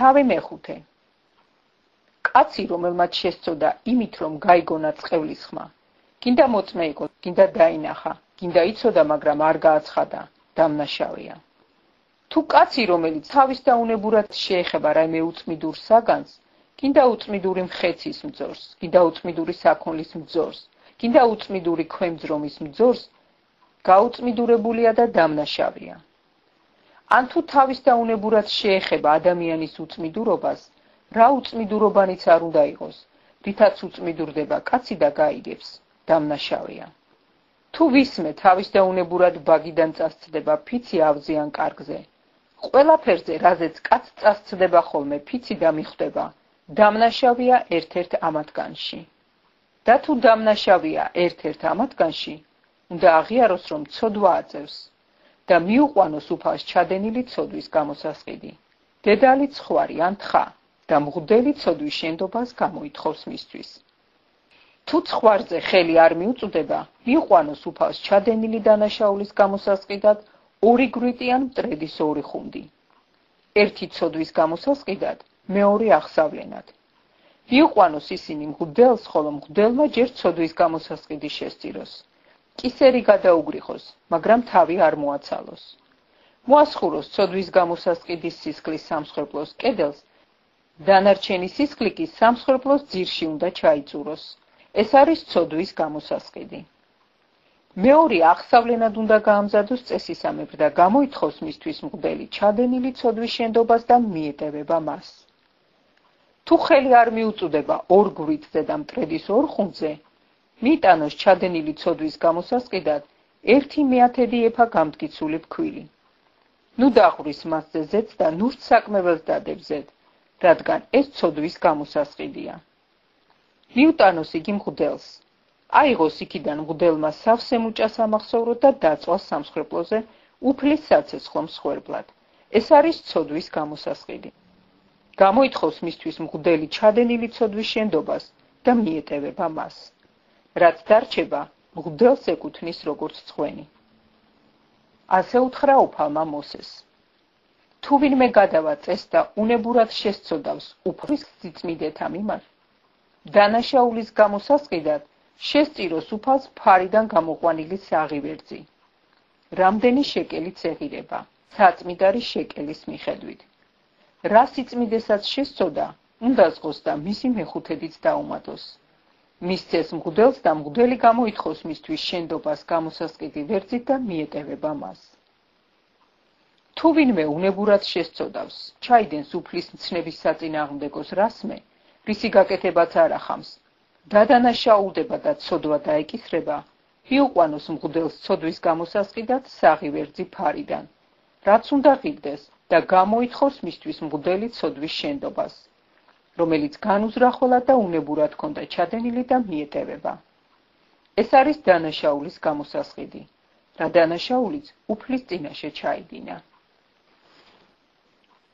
თავი მეხუთე. კაცი, რომელმაც შესწოდა იმით, რომ გაიგონა წყევლის ხმა. გინდა მოწმე იყო, გინდა დაინახა, გინდა იცოდა, მაგრამ არ გააცხადა, დამნაშავეა. თუ კაცი, რომელიც თავის დაუნებურად შეეხება რაიმე უწმიდურ საგანს, გინდა უწმიდური მხეცის მძორს, გინდა უწმიდური საქონლის მძორს, გინდა უწმიდური ქვემძრომის მძორს, გაუწმიდურებულია და დამნაშავეა. ან თუ თავის დაუნებურად შეეხება ადამიანის უწმიდურობას, რა უწმიდურობანიც არ უნდა იყოს, რითაც უწმიდურდება კაცი და გაიგებს, დამნაშავეა. თუ ვისმე თავის დაუნებურად ბაგიდან წასცდება ფიცი ავზე ან კარგზე, ყველაფერზე, რაზეც კაც წასცდება ხოლმე ფიცი და მიხვდება, დამნაშავეა ერთ-ერთ ამათგანში. და თუ დამნაშავეა ერთ-ერთ ამათგანში, უნდა აღიაროს, რომ ცოდვა აწევს და მიუყვანოს უფალს ჩადენილი ცოდვის გამოსასყიდი. დედალი ცხვარი ან თხა და მღვდელი ცოდვის შენდობას გამოითხოვს მისთვის. თუ ცხვარზე ხელი არ მიუწვდება, მიუყვანოს უფალს ჩადენილი დანაშაულის გამოსასყიდად 2 გვიტი ან მტრედის 2 ხუნდი. ერთი ცოდვის გამოსასყიდად, მეორე აღსავლენად. მიუყვანოს ისინი მღვდელს, ხოლო მღვდელმა ჯერ ცოდვის გამოსასყიდი შესწიროს. კისერი გადაუგრიხოს, მაგრამ თავი არ მოაცალოს. მოასხუროს ცოდვის გამოსასყიდის სისხლის სამსხვერპლოს კედელს, დანარჩენი სისხლი კი სამსხვერპლოს ძირში უნდა ჩაიწუროს. ეს არის ცოდვის გამოსასყიდი. მეორე აღსავლენად უნდა გაამზადოს წესისამებრ და გამოითხოვს მისთვის მღვდელი ჩადენილი ცოდვის შენდობას და მიეტევება მას. თუ ხელი არ მიუწვდება 2 გვიტზე და მტრედის 2 ხუნდზე, მიიტანოს ჩადენილი ცოდვის გამოსასყიდად 1/10 ეფა გამტკიცული ფქვილი. ნუ დაღვრის მასზე ზედს და ნურთ საკმეველს დადებს ზედ, რადგან ეს ცოდვის გამოსასყიდია. მიუტანოს იგი მღვდელს. აიღოს იქიდან მღვდელმა სავსე მუჭა სამახსოვროდ და დაწვას სამსხვერპლოზე უფლის საცეცხლო მსხვერპლად. ეს არის ცოდვის გამოსასყიდი. გამოითხოვს მისთვის მღვდელი ჩადენილი ცოდვის შენდობას და მიეტევება მას. რაც დარჩება, მღვდელს ეკუთვნის როგორც წყვენი. ასე უთხრა უფალმა მოსეს. თუ ვინმე გადავა წესს და უნებურად შესწოდავს უფლის სიწმიდეთა მიმართ, დანაშაულის გამოსასყიდად შესწიროს უფალს ფარიდან გამოყვანილი საღივერძი. რამდენი შეკელიც ეღირება, საწმიდარი შეკელის მიხედვით. რა სიწმიდესაც შესწოდა, უნდა ზღოს და მისი მეხუთედიც დაუმატოს. მისცეს მღვდელს და მღვდელი გამოითხოვს მისთვის შენდობას გამოსასყიდი ვერძით და მიეტევება მას. თუ ვინმე უნებურად შესწოდავს, ჩაიდენს უფლის მცნების საწინააღმდეგოს რასმე, რისი გაკეთებაც არ ახამს, დადანაშაულდება და ცოდვა დაეკისრება, მიუყვანოს მღვდელს ცოდვის გამოსასყიდად საღივერძი ფარიდან, რაც უნდა ღირდეს და გამოითხოვს მისთვის მღვდელი ცოდვის შენდობას, რომელიც განუზრახველად და უნებურად ჰქონდა ჩადენილი და მიეტევება. ეს არის დანაშაულის გამოსასყიდი, რა დანაშაულიც უფლის წინაშე ჩაიდინა.